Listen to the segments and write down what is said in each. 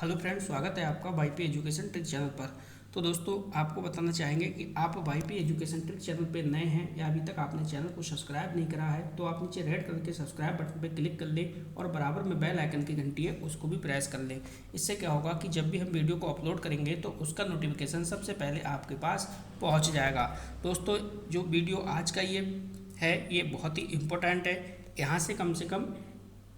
Hello friends, स्वागत है आपका वाईपी एजुकेशन ट्रिक चैनल पर। तो दोस्तों, आपको बताना चाहेंगे कि आप वाईपी एजुकेशन ट्रिक चैनल पे नए हैं या अभी तक आपने चैनल को सब्सक्राइब नहीं करा है तो आप नीचे रेड कलर के सब्सक्राइब बटन पे क्लिक कर लें और बराबर में बेल आइकन की घंटी है उसको भी प्रेस कर लें। इससे क्या होगा कि जब भी हम वीडियो को अपलोड करेंगे तो उसका नोटिफिकेशन सबसे पहले आपके पास पहुँच जाएगा। दोस्तों, जो वीडियो आज का ये बहुत ही इम्पोर्टेंट है। यहाँ से कम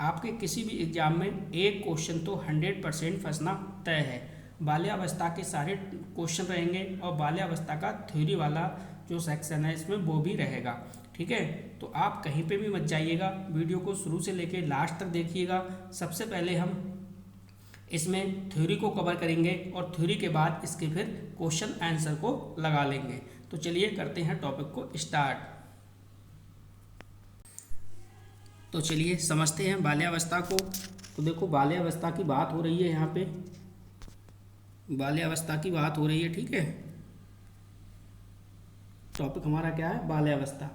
आपके किसी भी एग्जाम में एक क्वेश्चन तो 100% फंसना तय है। बाल्यावस्था के सारे क्वेश्चन रहेंगे और बाल्यावस्था का थ्योरी वाला जो सेक्शन है इसमें वो भी रहेगा। ठीक है, तो आप कहीं पे भी मत जाइएगा, वीडियो को शुरू से लेके लास्ट तक देखिएगा। सबसे पहले हम इसमें थ्योरी को कवर करेंगे और थ्योरी के बाद इसके फिर क्वेश्चन आंसर को लगा लेंगे। तो चलिए करते हैं टॉपिक को स्टार्ट। तो चलिए समझते हैं बाल्यावस्था को। तो देखो, बाल्यावस्था की बात हो रही है, यहाँ पे बाल्यावस्था की बात हो रही है। ठीक है, टॉपिक हमारा क्या है? बाल्यावस्था।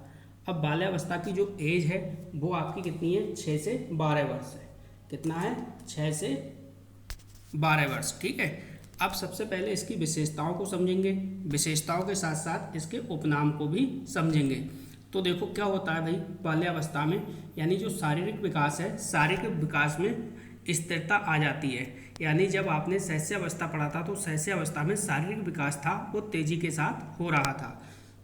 अब बाल्यावस्था की जो एज है वो आपकी कितनी है? 6 से 12 वर्ष है। कितना है? 6 से 12 वर्ष। ठीक है, अब सबसे पहले इसकी विशेषताओं को समझेंगे, विशेषताओं के साथ साथ इसके उपनाम को भी समझेंगे। तो देखो क्या होता है भाई बाल्यावस्था में, यानी जो शारीरिक विकास है, शारीरिक विकास में स्थिरता आ जाती है। यानी जब आपने शैशवावस्था पढ़ा था तो शैशवावस्था में शारीरिक विकास था वो तेजी के साथ हो रहा था।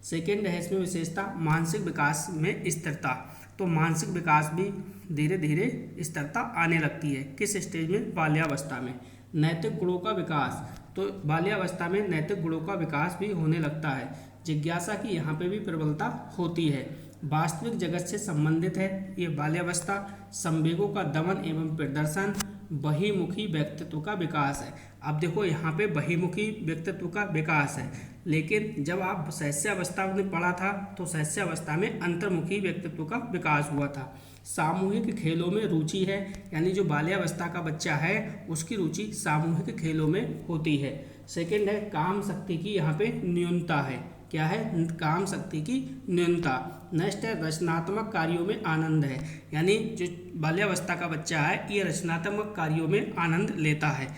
सेकेंड है इसमें विशेषता मानसिक विकास में स्थिरता। तो मानसिक विकास भी धीरे धीरे स्थिरता आने लगती है। किस स्टेज में? बाल्यावस्था में। नैतिक गुणों का विकास, तो बाल्यावस्था में नैतिक गुणों का विकास भी होने लगता है। जिज्ञासा की यहाँ पे भी प्रबलता होती है। वास्तविक जगत से संबंधित है ये बाल्यावस्था। संवेगों का दमन एवं प्रदर्शन, बहिमुखी व्यक्तित्व का विकास है। अब देखो यहाँ पे बहिमुखी व्यक्तित्व का विकास है, लेकिन जब आप शैशवावस्था में पढ़ा था तो शैशवावस्था में अंतर्मुखी व्यक्तित्व का विकास हुआ था। सामूहिक खेलों में रुचि है, यानी जो बाल्यावस्था का बच्चा है उसकी रुचि सामूहिक खेलों में होती है। सेकेंड है काम शक्ति की यहाँ पे न्यूनता है। क्या है? काम शक्ति की न्यूनता। नेक्स्ट है रचनात्मक कार्यों में आनंद है, यानी जो बाल्यावस्था का बच्चा है ये रचनात्मक कार्यों में आनंद लेता है।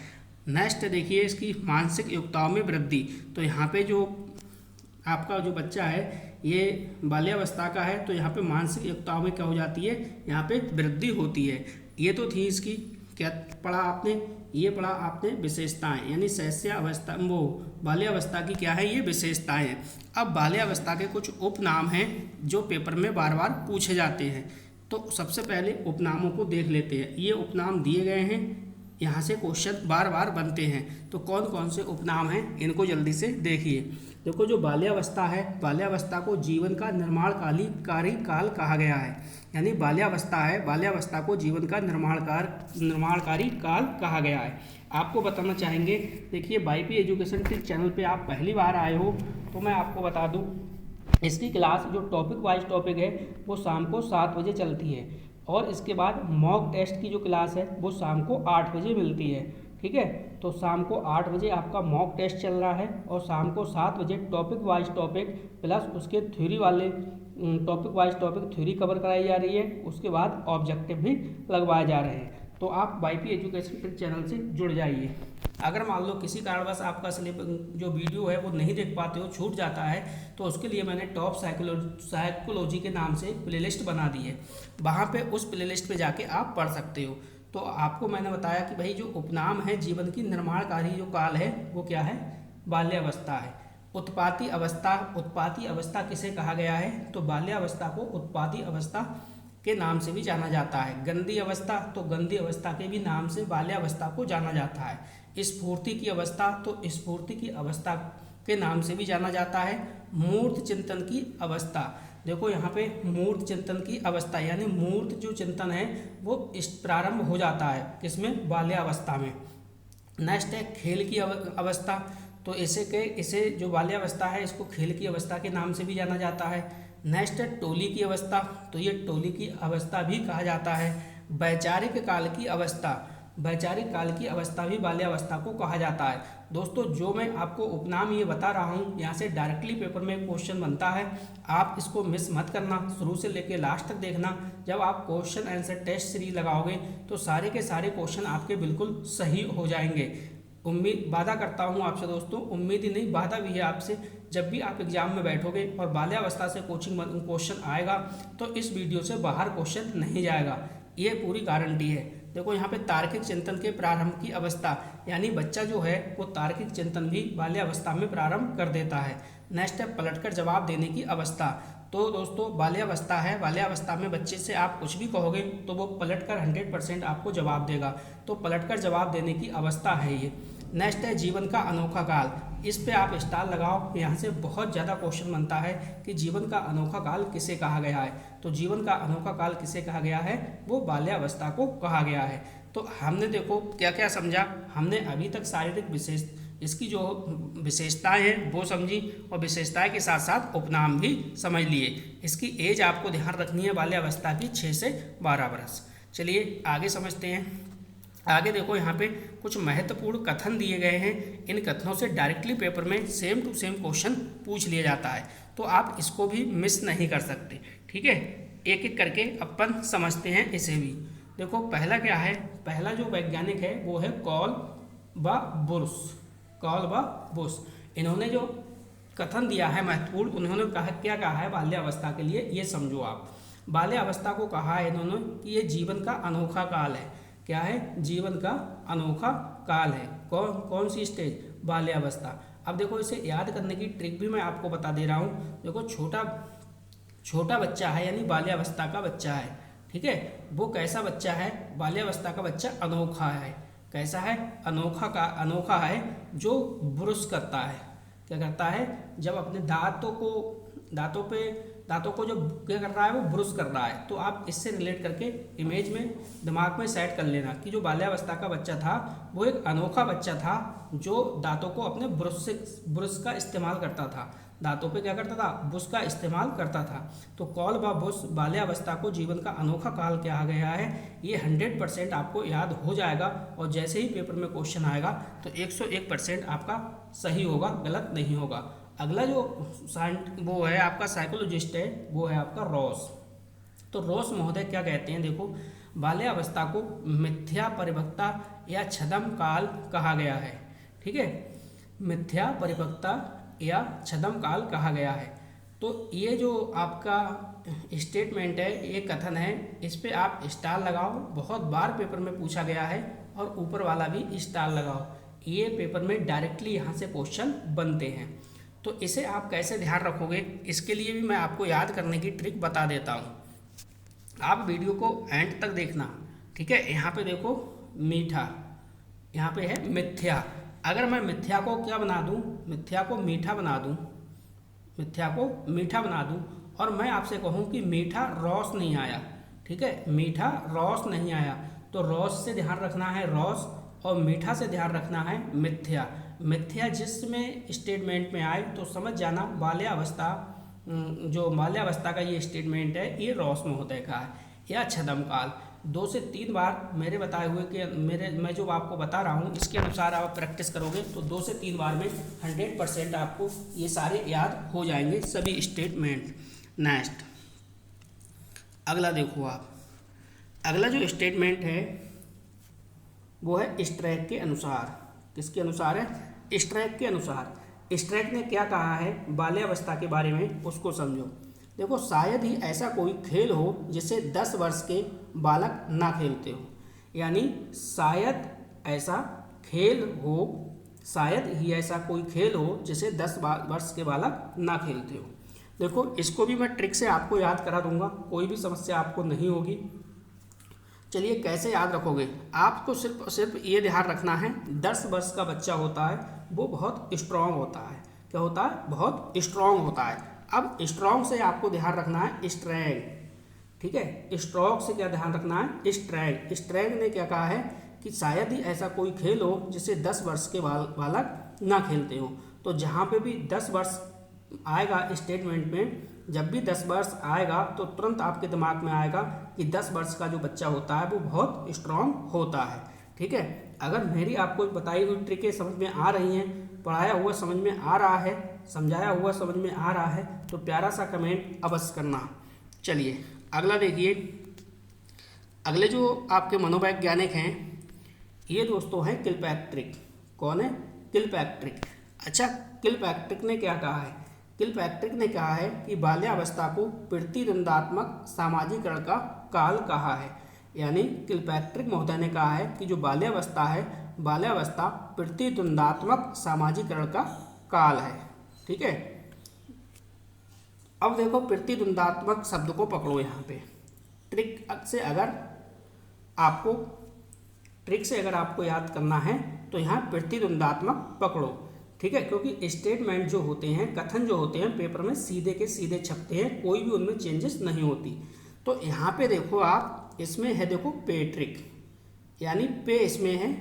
नेक्स्ट देखिए इसकी मानसिक योग्यताओं में वृद्धि। तो यहाँ पे जो आपका जो बच्चा है ये बाल्यावस्था का है तो यहाँ पे मानसिक योग्यताओं में क्या हो जाती है? यहाँ पे वृद्धि होती है। ये तो थी इसकी, क्या पढ़ा आपने? ये पढ़ा आपने विशेषताएं, यानी शैशवावस्था वो बाल्यावस्था की क्या है? ये विशेषताएं हैं। अब बाल्यावस्था के कुछ उपनाम हैं जो पेपर में बार बार पूछे जाते हैं। तो सबसे पहले उपनामों को देख लेते हैं। ये उपनाम दिए गए हैं, यहाँ से क्वेश्चन बार बार बनते हैं। तो कौन कौन से उपनाम हैं इनको जल्दी से देखिए। देखो, जो बाल्यावस्था है, बाल्यावस्था को जीवन का निर्माणकारी काल कहा गया है। यानी बाल्यावस्था है, बाल्यावस्था को जीवन का निर्माणकारी काल कहा गया है। आपको बताना चाहेंगे, देखिए वाईपी एजुकेशन ट्रिक चैनल पे आप पहली बार आए हो तो मैं आपको बता दूं, इसकी क्लास जो टॉपिक वाइज टॉपिक है वो शाम को 7 बजे चलती है और इसके बाद मॉक टेस्ट की जो क्लास है वो शाम को 8 बजे मिलती है। ठीक है, तो शाम को 8 बजे आपका मॉक टेस्ट चल रहा है और शाम को 7 बजे टॉपिक वाइज टॉपिक प्लस उसके थ्योरी वाले topic wise topic theory cover कराई जा रही है। उसके बाद ऑब्जेक्टिव भी लगवाए जा रहे हैं। तो आप वाईपी एजुकेशन ट्रिक चैनल से जुड़ जाइए। अगर मान लो किसी कारणवश आपका जो वीडियो है वो नहीं देख पाते हो, छूट जाता है, तो उसके लिए मैंने टॉप साइकोलॉजी के नाम से प्लेलिस्ट बना दी है। वहाँ पे उस प्लेलिस्ट पे जाके आप पढ़ सकते हो। तो आपको मैंने बताया कि भाई जो उपनाम है जीवन की निर्माणकारी जो काल है वो क्या है? बाल्यावस्था है। उत्पाती अवस्था किसे कहा गया है? तो बाल्यावस्था को उत्पाती अवस्था के नाम से भी जाना जाता है। गंदी अवस्था, तो गंदी अवस्था के भी नाम से बाल्यावस्था को जाना जाता है। स्फूर्ति की अवस्था, तो स्फूर्ति की अवस्था के नाम से भी जाना जाता है। मूर्त चिंतन की अवस्था, देखो यहाँ पे मूर्त चिंतन की अवस्था, यानी मूर्त जो चिंतन है वो प्रारंभ हो जाता है किसमें? बाल्यावस्था में। नेक्स्ट है खेल की अवस्था, तो इसे जो बाल्यावस्था है इसको खेल की अवस्था के नाम से भी जाना जाता है। नेक्स्ट है टोली की अवस्था, तो ये टोली की अवस्था भी कहा जाता है। वैचारिक काल की अवस्था, वैचारिक काल की अवस्था भी बाल्यावस्था को कहा जाता है। दोस्तों जो मैं आपको उपनाम ये बता रहा हूँ, यहाँ से डायरेक्टली पेपर में क्वेश्चन बनता है, आप इसको मिस मत करना, शुरू से लेकर लास्ट तक देखना। जब आप क्वेश्चन आंसर टेस्ट सीरीज लगाओगे तो सारे के सारे क्वेश्चन आपके बिल्कुल सही हो जाएंगे। उम्मीद वादा करता हूँ आपसे दोस्तों, उम्मीद ही नहीं वादा भी है आपसे, जब भी आप एग्जाम में बैठोगे और बाल्यावस्था से कोचिंग क्वेश्चन आएगा तो इस वीडियो से बाहर क्वेश्चन नहीं जाएगा, ये पूरी गारंटी है। देखो यहाँ पे तार्किक चिंतन के प्रारंभ की अवस्था, यानी बच्चा जो है वो तार्किक चिंतन भी बाल्यावस्था में प्रारंभ कर देता है। नेक्स्ट है पलटकर जवाब देने की अवस्था। तो दोस्तों बाल्यावस्था है, बाल्यावस्था में बच्चे से आप कुछ भी कहोगे तो वो पलटकर 100% आपको जवाब देगा, तो पलटकर जवाब देने की अवस्था है ये। नेक्स्ट है जीवन का अनोखा काल, इस पे आप स्टार लगाओ, यहाँ से बहुत ज़्यादा क्वेश्चन बनता है कि जीवन का अनोखा काल किसे कहा गया है। तो जीवन का अनोखा काल किसे कहा गया है, वो बाल्यावस्था को कहा गया है। तो हमने देखो क्या क्या समझा, हमने अभी तक शारीरिक इसकी जो विशेषताएं हैं वो समझी, और विशेषताएं के साथ साथ उपनाम भी समझ लिए। इसकी एज आपको ध्यान रखनी है बाल्यावस्था की 6 से 12 वर्ष। चलिए आगे समझते हैं। आगे देखो यहाँ पे कुछ महत्वपूर्ण कथन दिए गए हैं, इन कथनों से डायरेक्टली पेपर में सेम टू सेम क्वेश्चन पूछ लिया जाता है, तो आप इसको भी मिस नहीं कर सकते। ठीक है, एक एक करके अपन समझते हैं इसे भी। देखो पहला क्या है, पहला जो वैज्ञानिक है वो है कॉल व बुश। इन्होंने जो कथन दिया है महत्वपूर्ण, उन्होंने कहा क्या कहा है बाल्यावस्था के लिए, ये समझो आप। बाल्यावस्था को कहा है इन्होंने कि ये जीवन का अनोखा काल है। क्या है, जीवन का अनोखा काल है। कौन सी स्टेज, बाल्यावस्था। अब देखो इसे याद करने की ट्रिक भी मैं आपको बता दे रहा हूँ। देखो छोटा बच्चा है, यानी बाल्यावस्था का बच्चा है, ठीक है, वो कैसा बच्चा है, बाल्यावस्था का बच्चा अनोखा है। कैसा है, अनोखा है, जो ब्रुश करता है। क्या करता है, जब अपने दांतों को जो क्या कर रहा है, वो ब्रुश कर रहा है। तो आप इससे रिलेट करके इमेज में दिमाग में सेट कर लेना कि जो बाल्यावस्था का बच्चा था वो एक अनोखा बच्चा था, जो दांतों को अपने ब्रुश का इस्तेमाल करता था, दांतों पे क्या करता था, ब्रुश का इस्तेमाल करता था। तो कॉल व बुश बाल्यावस्था को जीवन का अनोखा काल कहा गया है, ये 100% आपको याद हो जाएगा, और जैसे ही पेपर में क्वेश्चन आएगा तो 101% आपका सही होगा, गलत नहीं होगा। अगला जो वो है आपका साइकोलॉजिस्ट है, वो है आपका रॉस। तो रॉस महोदय क्या कहते हैं, देखो बाल्यावस्था को मिथ्या परिपक्वता या छद्म काल कहा गया है। ठीक है, मिथ्या परिपक्वता या छद्म काल कहा गया है। तो ये जो आपका स्टेटमेंट है, ये कथन है, इस पे आप स्टार लगाओ, बहुत बार पेपर में पूछा गया है, और ऊपर वाला भी स्टार लगाओ, ये पेपर में डायरेक्टली यहाँ से क्वेश्चन बनते हैं। तो इसे आप कैसे ध्यान रखोगे, इसके लिए भी मैं आपको याद करने की ट्रिक बता देता हूँ। आप वीडियो को एंड तक देखना, ठीक है। यहाँ पे देखो मीठा, यहाँ पे है मिथ्या। अगर मैं मिथ्या को क्या बना दूँ, मिथ्या को मीठा बना दूँ, और मैं आपसे कहूँ कि मीठा रॉस नहीं आया, ठीक है, मीठा रॉस नहीं आया, तो रॉस से ध्यान रखना है रॉस, और मीठा से ध्यान रखना है मिथ्या जिसमें स्टेटमेंट में आए तो समझ जाना बाल्यावस्था, जो बाल्यावस्था का ये स्टेटमेंट है ये रॉस महोदय का है। या छद्म काल 2 से 3 बार मेरे बताए हुए कि मैं जो आपको बता रहा हूँ इसके अनुसार आप प्रैक्टिस करोगे तो 2 से 3 बार में 100% आपको ये सारे याद हो जाएंगे, सभी स्टेटमेंट। नेक्स्ट अगला देखो आप, अगला जो स्टेटमेंट है वो है स्ट्रैक के अनुसार। किसके अनुसार है, स्ट्रैक के अनुसार। स्ट्रैक ने क्या कहा है बाल्यावस्था के बारे में, उसको समझो। देखो शायद ही ऐसा कोई खेल हो जिसे 10 वर्ष के बालक ना खेलते हो, यानी शायद ही ऐसा कोई खेल हो जिसे 10 वर्ष के बालक ना खेलते हो। देखो इसको भी मैं ट्रिक से आपको याद करा दूंगा, कोई भी समस्या आपको नहीं होगी। चलिए कैसे याद रखोगे, आपको सिर्फ ये ध्यान रखना है 10 वर्ष का बच्चा होता है वो बहुत स्ट्रांग होता है। क्या होता है, बहुत स्ट्रांग होता है। अब स्ट्रांग से आपको ध्यान रखना है स्ट्रैंग, ठीक है, स्ट्रांग से क्या ध्यान रखना है स्ट्रैंग। स्ट्रैंग ने क्या कहा है कि शायद ही ऐसा कोई खेल हो जिसे 10 वर्ष के बालक ना खेलते हो। तो जहाँ पे भी 10 वर्ष आएगा स्टेटमेंट में, जब भी 10 वर्ष आएगा तो तुरंत आपके दिमाग में आएगा कि 10 वर्ष का जो बच्चा होता है वो बहुत स्ट्रांग होता है, ठीक है। अगर मेरी आपको बताई हुई ट्रिकें समझ में आ रही हैं, पढ़ाया हुआ समझ में आ रहा है, समझाया हुआ समझ में आ रहा है, तो प्यारा सा कमेंट अवश्य करना। चलिए अगला देखिए, अगले जो आपके मनोवैज्ञानिक हैं ये दोस्तों हैं किलपैट्रिक। कौन है? किलपैट्रिक। अच्छा, किलपैट्रिक ने क्या कहा है? किलपैट्रिक ने कहा है कि बाल्यावस्था को प्रतिद्वंदात्मक सामाजिकरण का काल कहा है। यानी किलपैट्रिक महोदय ने कहा है कि जो बाल्यावस्था है, बाल्यावस्था प्रतिद्वंदात्मक सामाजिकरण का काल है। ठीक है। अब देखो प्रतिद्वंदात्मक शब्द को पकड़ो यहाँ पे। ट्रिक से अगर आपको याद करना है तो यहाँ प्रतिद्वंदात्मक पकड़ो। ठीक है, क्योंकि स्टेटमेंट जो होते हैं, कथन जो होते हैं, पेपर में सीधे के सीधे छपते हैं, कोई भी उनमें चेंजेस नहीं होती। तो यहाँ पे देखो आप, इसमें है देखो पेट्रिक, यानी पे इसमें है,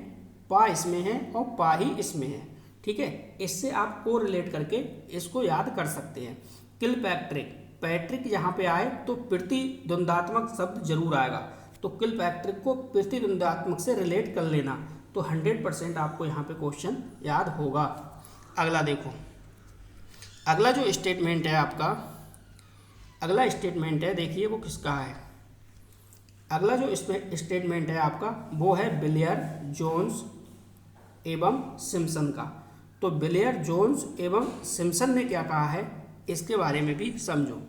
पा इसमें है और पा ही इसमें है। ठीक है, इससे आप को रिलेट करके इसको याद कर सकते हैं। किलपैट्रिक, पैट्रिक यहाँ पे आए तो प्रतिद्वंदात्मक शब्द जरूर आएगा, तो किलपैट्रिक को प्रतिद्वंदात्मक से रिलेट कर लेना, तो 100% आपको यहाँ पे क्वेश्चन याद होगा। अगला देखो, अगला जो स्टेटमेंट है आपका, अगला स्टेटमेंट है, देखिए वो किसका है। अगला जो स्टेटमेंट है आपका वो है बिलियर, जोन्स एवं सिम्पसन का। तो बिलियर, जोन्स एवं सिम्पसन ने क्या कहा है इसके बारे में भी समझो।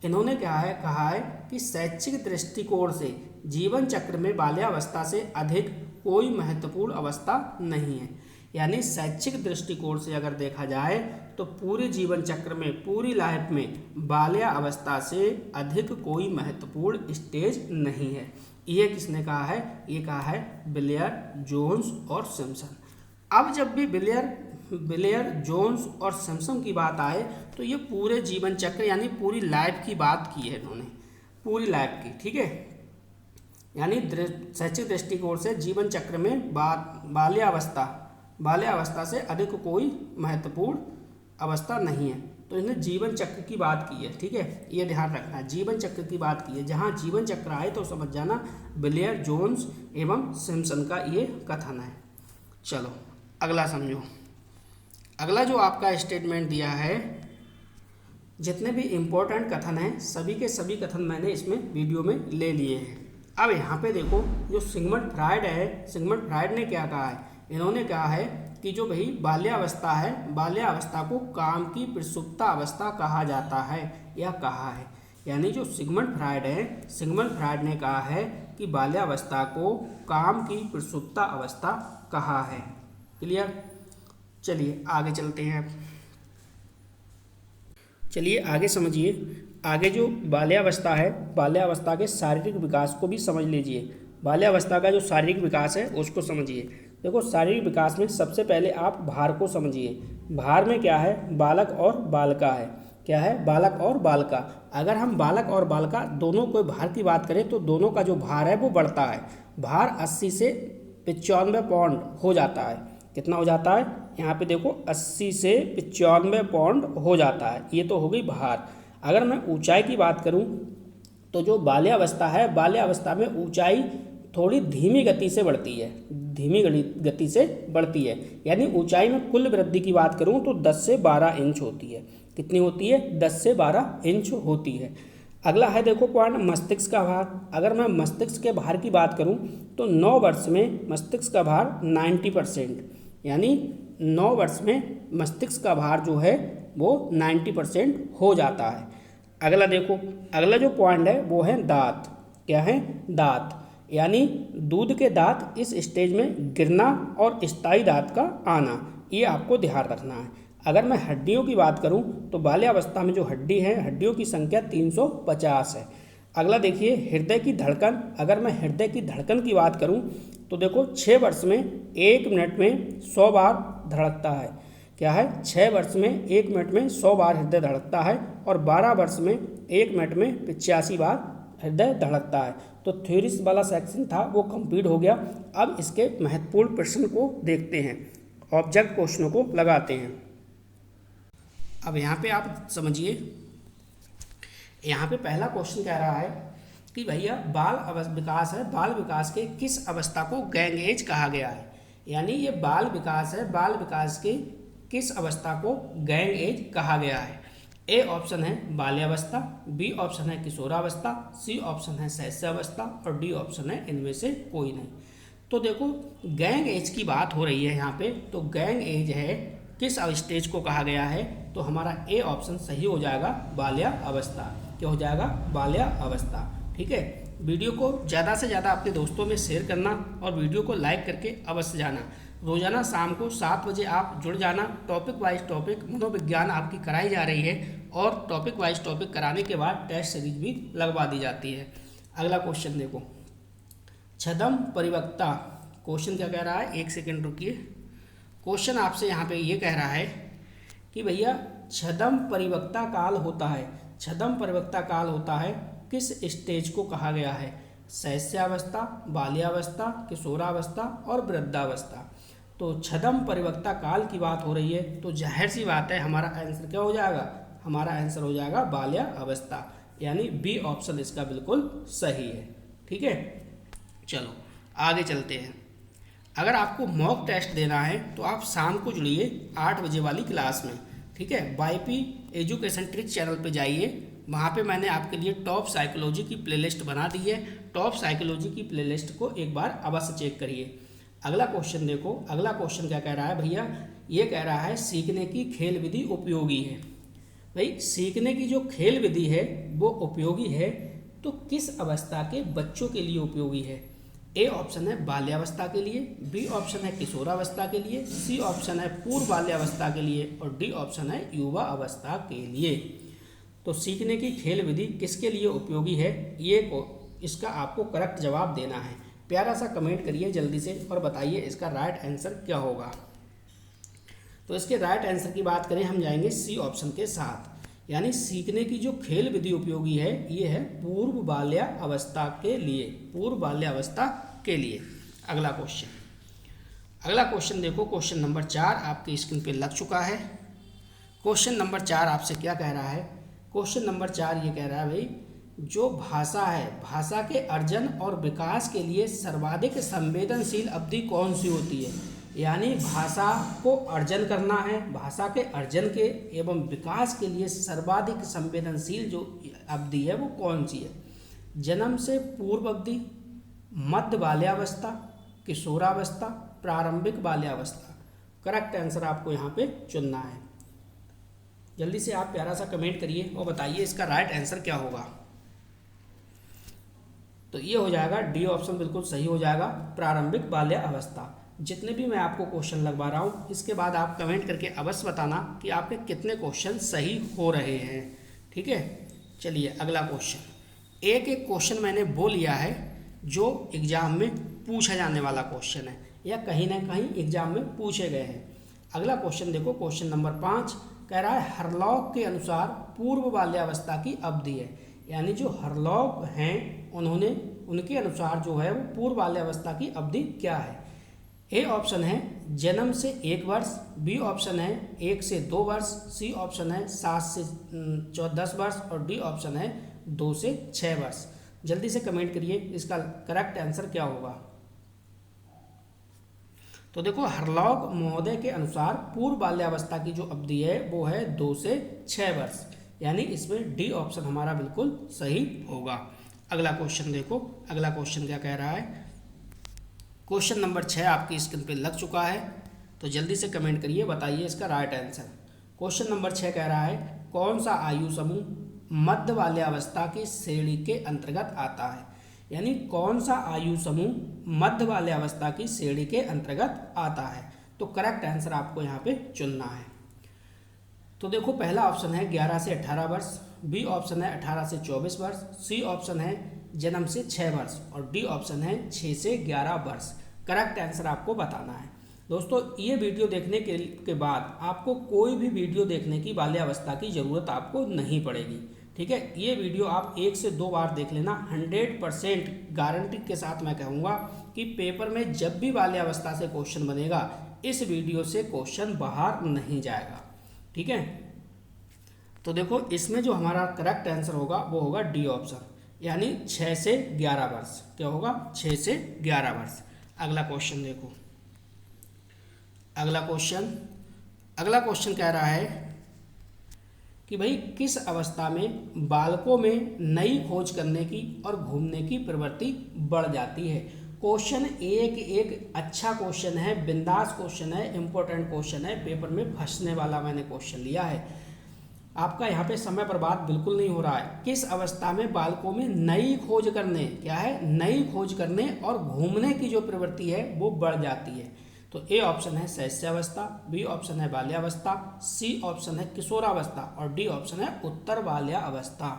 इन्होंने क्या है कहा है कि शैक्षिक दृष्टिकोण से जीवन चक्र में बाल्यावस्था से अधिक कोई महत्वपूर्ण अवस्था नहीं है। यानी शैक्षिक दृष्टिकोण से अगर देखा जाए तो पूरे जीवन चक्र में, पूरी लाइफ में बाल्यावस्था से अधिक कोई महत्वपूर्ण स्टेज नहीं है। ये किसने कहा है? ये कहा है बिलियर, जोन्स और सिम्पसन। अब जब भी बिलियर, जोन्स और सिम्पसन की बात आए तो ये पूरे जीवन चक्र यानी पूरी लाइफ की बात की है इन्होंने, पूरी लाइफ की। ठीक है, यानी शैक्षिक दृष्टिकोण से जीवन चक्र में बाल्यावस्था से अधिक कोई महत्वपूर्ण अवस्था नहीं है। तो इन्हें जीवन चक्र की बात की है। ठीक है, ये ध्यान रखना है, जीवन चक्र की बात की है। जहाँ जीवन चक्र आए तो समझ जाना बिलियर, जोन्स एवं सिम्पसन का ये कथन है। चलो अगला समझो। अगला जो आपका स्टेटमेंट दिया है, जितने भी इम्पोर्टेंट कथन हैं सभी के सभी कथन मैंने इसमें वीडियो में ले लिए हैं। अब यहाँ पे देखो, जो सिगमंड फ्रायड है, सिगमंड फ्रायड ने क्या कहा है? इन्होंने कहा है कि जो भाई बाल्यावस्था है, बाल्यावस्था को काम की प्रसुप्ता अवस्था कहा जाता है या कहा है। यानी जो सिगमंड फ्रायड है, सिगमंड फ्रायड ने कहा है कि बाल्यावस्था को काम की प्रसुप्ता अवस्था कहा है। क्लियर? चलिए आगे चलते हैं। चलिए आगे समझिए। आगे जो बाल्यावस्था है, बाल्यावस्था के शारीरिक विकास को भी समझ लीजिए। बाल्यावस्था का जो शारीरिक विकास है उसको समझिए। देखो शारीरिक विकास में सबसे पहले आप भार को समझिए। भार में क्या है? बालक और बालिका है। क्या है? बालक और बालिका। अगर हम बालक और बालिका दोनों को भार की बात करें तो दोनों का जो भार है वो बढ़ता है। भार 80 से 95 पाउंड हो जाता है। कितना हो जाता है? यहाँ पे देखो 80 से 95 पाउंड हो जाता है। ये तो हो गई भार। अगर मैं ऊंचाई की बात करूँ तो जो बाल्यावस्था है, बाल्यावस्था में ऊंचाई थोड़ी धीमी गति से बढ़ती है, धीमी गति से बढ़ती है। यानी ऊंचाई में कुल वृद्धि की बात करूँ तो 10 से 12 इंच होती है। कितनी होती है? 10 से 12 इंच होती है। अगला है देखो पॉइंट मस्तिष्क का भार। अगर मैं मस्तिष्क के भार की बात करूं तो 9 वर्ष में मस्तिष्क का भार 90%, यानी 9 वर्ष में मस्तिष्क का भार जो है वो 90% हो जाता है। अगला देखो, अगला जो पॉइंट है वो है दांत। क्या है? दांत, यानी दूध के दांत इस स्टेज में गिरना और स्थायी दांत का आना, ये आपको ध्यान रखना है। अगर मैं हड्डियों की बात करूं तो बाल्यावस्था में जो हड्डी है, हड्डियों की संख्या 350 है। अगला देखिए हृदय की धड़कन। अगर मैं हृदय की धड़कन की बात करूं तो देखो 6 वर्ष में 1 मिनट में 100 बार धड़कता है। क्या है? 6 वर्ष में 1 मिनट में 100 बार हृदय धड़कता है और 12 वर्ष में 1 मिनट में 85 बार हृदय धड़कता है। तो थ्योरीज वाला सेक्शन था वो कंप्लीट हो गया। अब इसके महत्वपूर्ण प्रश्न को देखते हैं, ऑब्जेक्ट क्वेश्चनों को लगाते हैं। अब यहाँ पे आप समझिए, यहाँ पे पहला क्वेश्चन कह रहा है कि भैया विकास है, बाल विकास के किस अवस्था को गैंग एज कहा गया है। यानी ये बाल विकास है, बाल विकास के किस अवस्था को गैंग एज कहा गया है। ए ऑप्शन है बाल्यावस्था, बी ऑप्शन है किशोरावस्था, सी ऑप्शन है शैशवावस्था और डी ऑप्शन है इनमें से कोई नहीं। तो देखो गैंग एज की बात हो रही है यहाँ पे, तो गैंग एज है किस स्टेज को कहा गया है, तो हमारा ए ऑप्शन सही हो जाएगा बाल्यावस्था। क्या हो जाएगा? बाल्यावस्था। ठीक है, वीडियो को ज़्यादा से ज़्यादा अपने दोस्तों में शेयर करना और वीडियो को लाइक करके अवश्य जाना। रोजाना शाम को 7 बजे आप जुड़ जाना। टॉपिक वाइज टॉपिक मनोविज्ञान आपकी कराई जा रही है और टॉपिक वाइज टॉपिक कराने के बाद टेस्ट सीरीज भी लगवा दी जाती है। अगला क्वेश्चन देखो, छद्म परिपक्वता। क्वेश्चन क्या कह रहा है, एक सेकेंड रुकिए। क्वेश्चन आपसे यहाँ पे ये कह रहा है कि भैया छद्म परिपक्वता काल होता है, छद्म परिपक्वता काल होता है किस स्टेज को कहा गया है? शैशवावस्था, बाल्यावस्था, किशोरावस्था और वृद्धावस्था। तो छद्म परिपक्वता काल की बात हो रही है, तो जाहिर सी बात है हमारा आंसर क्या हो जाएगा? हमारा आंसर हो जाएगा बाल्यावस्था, यानी बी ऑप्शन इसका बिल्कुल सही है। ठीक है, चलो आगे चलते हैं। अगर आपको मॉक टेस्ट देना है तो आप शाम को जुड़िए 8 बजे वाली क्लास में। ठीक है, वाईपी एजुकेशन ट्रिक चैनल पे जाइए, वहाँ पे मैंने आपके लिए टॉप साइकोलॉजी की प्लेलिस्ट बना दी है। टॉप साइकोलॉजी की प्लेलिस्ट को एक बार अवश्य चेक करिए। अगला क्वेश्चन देखो, अगला क्वेश्चन क्या कह रहा है भैया, ये कह रहा है सीखने की खेल विधि उपयोगी है। भाई सीखने की जो खेल विधि है वो उपयोगी है, तो किस अवस्था के बच्चों के लिए उपयोगी है? ए ऑप्शन है बाल्यावस्था के लिए, बी ऑप्शन है किशोरावस्था के लिए, सी ऑप्शन है पूर्व बाल्यावस्था के लिए और डी ऑप्शन है युवा अवस्था के लिए। तो सीखने की खेल विधि किसके लिए उपयोगी है, इसका आपको करेक्ट जवाब देना है। प्यारा सा कमेंट करिए जल्दी से और बताइए इसका राइट आंसर क्या होगा। तो इसके राइट आंसर की बात करें, हम जाएंगे सी ऑप्शन के साथ, यानी सीखने की जो खेल विधि उपयोगी है ये है पूर्व बाल्यावस्था के लिए, पूर्व बाल्यावस्था के लिए। अगला क्वेश्चन देखो, क्वेश्चन नंबर 4 आपकी स्क्रीन पे लग चुका है। क्वेश्चन नंबर 4 आपसे क्या कह रहा है? क्वेश्चन नंबर 4 ये कह रहा है भाई, जो भाषा है, भाषा के अर्जन और विकास के लिए सर्वाधिक संवेदनशील अवधि कौन सी होती है? यानी भाषा को अर्जन करना है, भाषा के अर्जन के एवं विकास के लिए सर्वाधिक संवेदनशील जो अवधि है वो कौन सी है? जन्म से पूर्व अवधि, मध्य बाल्यावस्था, किशोरावस्था, प्रारंभिक बाल्यावस्था। करेक्ट आंसर आपको यहाँ पे चुनना है। जल्दी से आप प्यारा सा कमेंट करिए और बताइए इसका राइट आंसर क्या होगा। तो ये हो जाएगा डी ऑप्शन बिल्कुल सही हो जाएगा, प्रारंभिक बाल्यावस्था। जितने भी मैं आपको क्वेश्चन लगवा रहा हूँ इसके बाद आप कमेंट करके अवश्य बताना कि आपके कितने क्वेश्चन सही हो रहे हैं। ठीक है, चलिए अगला क्वेश्चन। एक क्वेश्चन मैंने वो लिया है जो एग्जाम में पूछा जाने वाला क्वेश्चन है या कहीं ना कहीं एग्जाम में पूछे गए हैं। अगला क्वेश्चन देखो, क्वेश्चन नंबर 5 कह रहा है हरलॉक के अनुसार पूर्व बाल्यावस्था की अवधि है। यानी जो हरलॉक हैं उनके अनुसार जो है वो पूर्व बाल्यावस्था की अवधि क्या है? ए ऑप्शन है जन्म से 1 वर्ष, बी ऑप्शन है 1 से 2 वर्ष, सी ऑप्शन है 7 से 10 वर्ष और डी ऑप्शन है 2 से 6 वर्ष। जल्दी से कमेंट करिए इसका करेक्ट आंसर क्या होगा। तो देखो हरलॉक महोदय के अनुसार पूर्व बाल्यावस्था की जो अवधि है वो है 2 से 6 वर्ष, यानी इसमें डी ऑप्शन हमारा बिल्कुल सही होगा। अगला क्वेश्चन देखो, अगला क्वेश्चन क्या कह रहा है? क्वेश्चन नंबर 6 आपकी स्क्रीन पे लग चुका है, तो जल्दी से कमेंट करिए, बताइए इसका राइट आंसर। क्वेश्चन नंबर 6 कह रहा है कौन सा आयु समूह मध्य बाल्यावस्था की श्रेणी के अंतर्गत आता है? यानी कौन सा आयु समूह मध्य बाल्यावस्था की श्रेणी के अंतर्गत आता है? तो करेक्ट आंसर आपको यहाँ पे चुनना है। तो देखो पहला ऑप्शन है 11 से 18 वर्ष, बी ऑप्शन है 18 से 24 वर्ष, सी ऑप्शन है जन्म से 6 वर्ष और डी ऑप्शन है 6 से 11 वर्ष। करेक्ट आंसर आपको बताना है। दोस्तों ये वीडियो देखने के बाद आपको कोई भी वीडियो देखने की बाल्यावस्था की ज़रूरत आपको नहीं पड़ेगी। ठीक है, ये वीडियो आप 1 से 2 बार देख लेना। 100% गारंटी के साथ मैं कहूँगा कि पेपर में जब भी बाल्यावस्था से क्वेश्चन बनेगा इस वीडियो से क्वेश्चन बाहर नहीं जाएगा। ठीक है, तो देखो इसमें जो हमारा करेक्ट आंसर होगा वो होगा डी ऑप्शन, यानी 6 से 11 वर्ष। क्या होगा? 6 से 11 वर्ष। अगला क्वेश्चन देखो, अगला क्वेश्चन कह रहा है कि भाई किस अवस्था में बालकों में नई खोज करने की और घूमने की प्रवृत्ति बढ़ जाती है। क्वेश्चन एक अच्छा क्वेश्चन है, बिंदास क्वेश्चन है, इंपॉर्टेंट क्वेश्चन है, पेपर में फंसने वाला मैंने क्वेश्चन लिया है। आपका यहाँ पे समय बर्बाद बिल्कुल नहीं हो रहा है। किस अवस्था में बालकों में नई खोज करने, क्या है? नई खोज करने और घूमने की जो प्रवृत्ति है वो बढ़ जाती है। तो ए ऑप्शन है शैशवावस्था, बी ऑप्शन है बाल्यावस्था, सी ऑप्शन है किशोरावस्था और डी ऑप्शन है उत्तर बाल्यावस्था।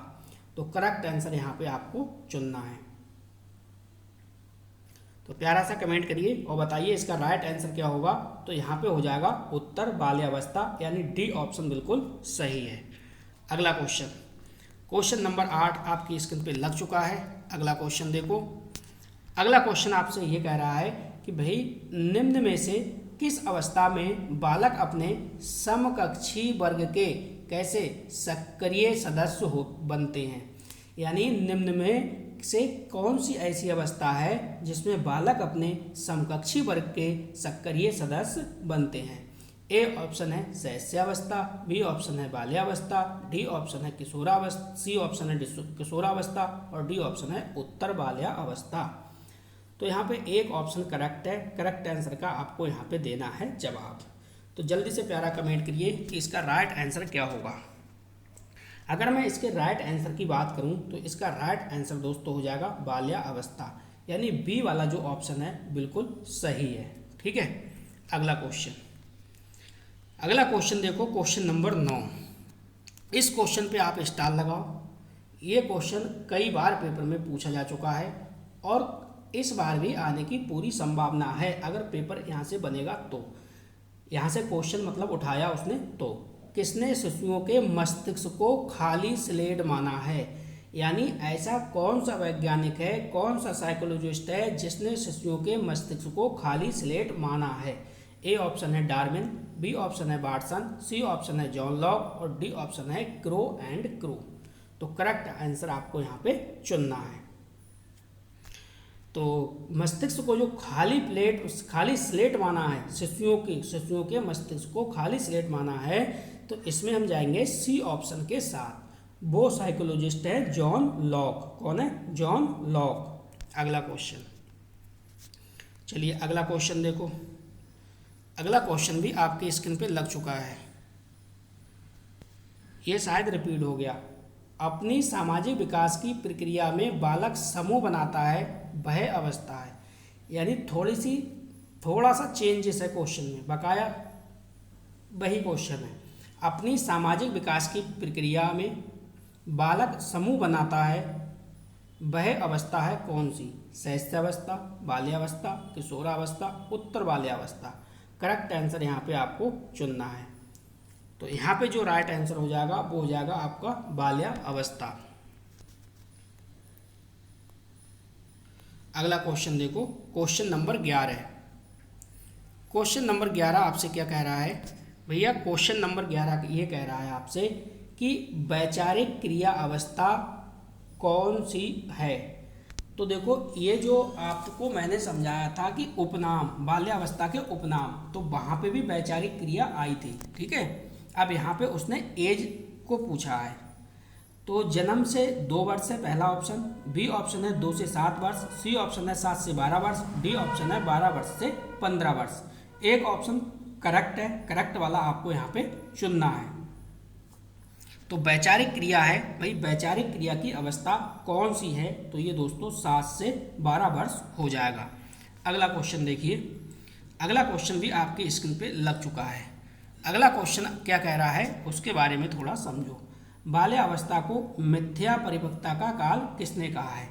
तो करेक्ट आंसर यहाँ पे आपको चुनना है। तो प्यारा सा कमेंट करिए और बताइए इसका राइट आंसर क्या होगा। तो यहाँ पे हो जाएगा उत्तर बाल्यावस्था, यानी डी ऑप्शन बिल्कुल सही है। अगला क्वेश्चन नंबर 8 आपकी स्क्रीन पे लग चुका है। अगला क्वेश्चन देखो, अगला क्वेश्चन आपसे ये कह रहा है कि भाई निम्न में से किस अवस्था में बालक अपने समकक्षी वर्ग के कैसे सक्रिय सदस्य बनते हैं। यानी निम्न में से कौन सी ऐसी अवस्था है जिसमें बालक अपने समकक्षी वर्ग के सक्रिय सदस्य बनते हैं। ए ऑप्शन है शैशवावस्था, बी ऑप्शन है बाल्यावस्था, डी ऑप्शन है किशोरावस्था, सी ऑप्शन है किशोरावस्था और डी ऑप्शन है उत्तर बाल्यावस्था। तो यहाँ पे एक ऑप्शन करेक्ट है। करेक्ट आंसर का आपको यहाँ पे देना है जवाब। तो जल्दी से प्यारा कमेंट करिए कि इसका राइट आंसर क्या होगा। अगर मैं इसके राइट आंसर की बात करूं तो इसका राइट आंसर दोस्तों हो जाएगा बाल्यावस्था, यानी बी वाला जो ऑप्शन है बिल्कुल सही है। ठीक है। अगला क्वेश्चन देखो, क्वेश्चन नंबर 9। इस क्वेश्चन पे आप स्टार लगाओ। ये क्वेश्चन कई बार पेपर में पूछा जा चुका है और इस बार भी आने की पूरी संभावना है अगर पेपर यहाँ से बनेगा तो। यहाँ से क्वेश्चन मतलब उठाया उसने तो। किसने शिशुओं के मस्तिष्क को खाली स्लेट माना है। यानी ऐसा कौन सा वैज्ञानिक है, कौन सा साइकोलॉजिस्ट है जिसने शिशुओं के मस्तिष्क को खाली स्लेट माना है। ए ऑप्शन है डार्विन, बी ऑप्शन है वाटसन, सी ऑप्शन है जॉन लॉक और डी ऑप्शन है क्रो एंड क्रू। तो करेक्ट आंसर आपको यहाँ पे चुनना है। तो मस्तिष्क को जो खाली स्लेट माना है, शिशुओं के मस्तिष्क को खाली स्लेट माना है, तो इसमें हम जाएंगे सी ऑप्शन के साथ। वो साइकोलॉजिस्ट है जॉन लॉक। कौन है? John Locke. अगला क्वेश्चन, चलिए अगला क्वेश्चन देखो। अगला क्वेश्चन भी आपकी स्क्रीन पे लग चुका है। ये शायद रिपीट हो गया। अपनी सामाजिक विकास की प्रक्रिया में बालक समूह बनाता है, वह अवस्था है। यानी थोड़ा सा चेंजेस है क्वेश्चन में, बकाया वही क्वेश्चन है। अपनी सामाजिक विकास की प्रक्रिया में बालक समूह बनाता है, वह अवस्था है कौन सी? शैशवावस्था, बाल्यावस्था, किशोरावस्था, उत्तर बाल्यावस्था। करेक्ट आंसर यहाँ पे आपको चुनना है। तो यहाँ पे जो राइट आंसर हो जाएगा वो हो जाएगा आपका बाल्यावस्था। अगला क्वेश्चन देखो, क्वेश्चन नंबर 11। क्वेश्चन नंबर 11 आपसे क्या कह रहा है भैया? क्वेश्चन नंबर 11 ये कह रहा है आपसे कि वैचारिक क्रिया अवस्था कौन सी है। तो देखो, ये जो आपको मैंने समझाया था कि उपनाम, बाल्यावस्था के उपनाम, तो वहाँ पे भी वैचारिक क्रिया आई थी। ठीक है। अब यहाँ पे उसने एज को पूछा है। तो जन्म से 2 वर्ष है पहला ऑप्शन, बी ऑप्शन है 2 से 7 वर्ष, सी ऑप्शन है 7 से 12 वर्ष, डी ऑप्शन है 12 वर्ष से 15 वर्ष। एक ऑप्शन करेक्ट है, करेक्ट वाला आपको यहाँ पे चुनना है। तो वैचारिक क्रिया है भाई, वैचारिक क्रिया की अवस्था कौन सी है? तो ये दोस्तों 7 से 12 वर्ष हो जाएगा। अगला क्वेश्चन देखिए। अगला क्वेश्चन भी आपकी स्क्रीन पे लग चुका है। अगला क्वेश्चन क्या कह रहा है उसके बारे में थोड़ा समझो। बाल्यावस्था को मिथ्या परिपक्वता का काल किसने कहा है?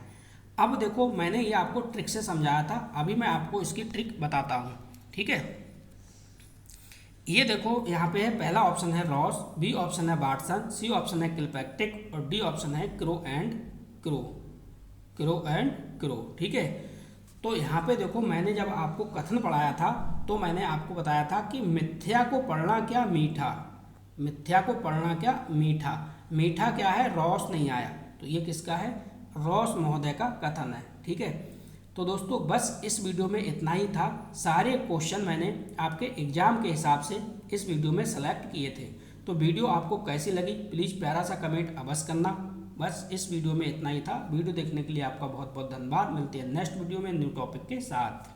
अब देखो, मैंने ये आपको ट्रिक से समझाया था, अभी मैं आपको इसकी ट्रिक बताता हूँ। ठीक है। ये देखो, यहाँ पे है पहला ऑप्शन है रॉस, बी ऑप्शन है वाटसन, सी ऑप्शन है किलपैट्रिक और डी ऑप्शन है क्रो एंड क्रो। ठीक है। तो यहाँ पे देखो, मैंने जब आपको कथन पढ़ाया था तो मैंने आपको बताया था कि मिथ्या को पढ़ना क्या मीठा, मिथ्या को पढ़ना क्या मीठा। मीठा क्या है? रॉस नहीं आया, तो ये किसका है? रॉस महोदय का कथन है। ठीक है, तो दोस्तों बस इस वीडियो में इतना ही था। सारे क्वेश्चन मैंने आपके एग्जाम के हिसाब से इस वीडियो में सेलेक्ट किए थे। तो वीडियो आपको कैसी लगी प्लीज़ प्यारा सा कमेंट अवश्य करना। बस इस वीडियो में इतना ही था। वीडियो देखने के लिए आपका बहुत बहुत धन्यवाद। मिलते हैं नेक्स्ट वीडियो में न्यू टॉपिक के साथ।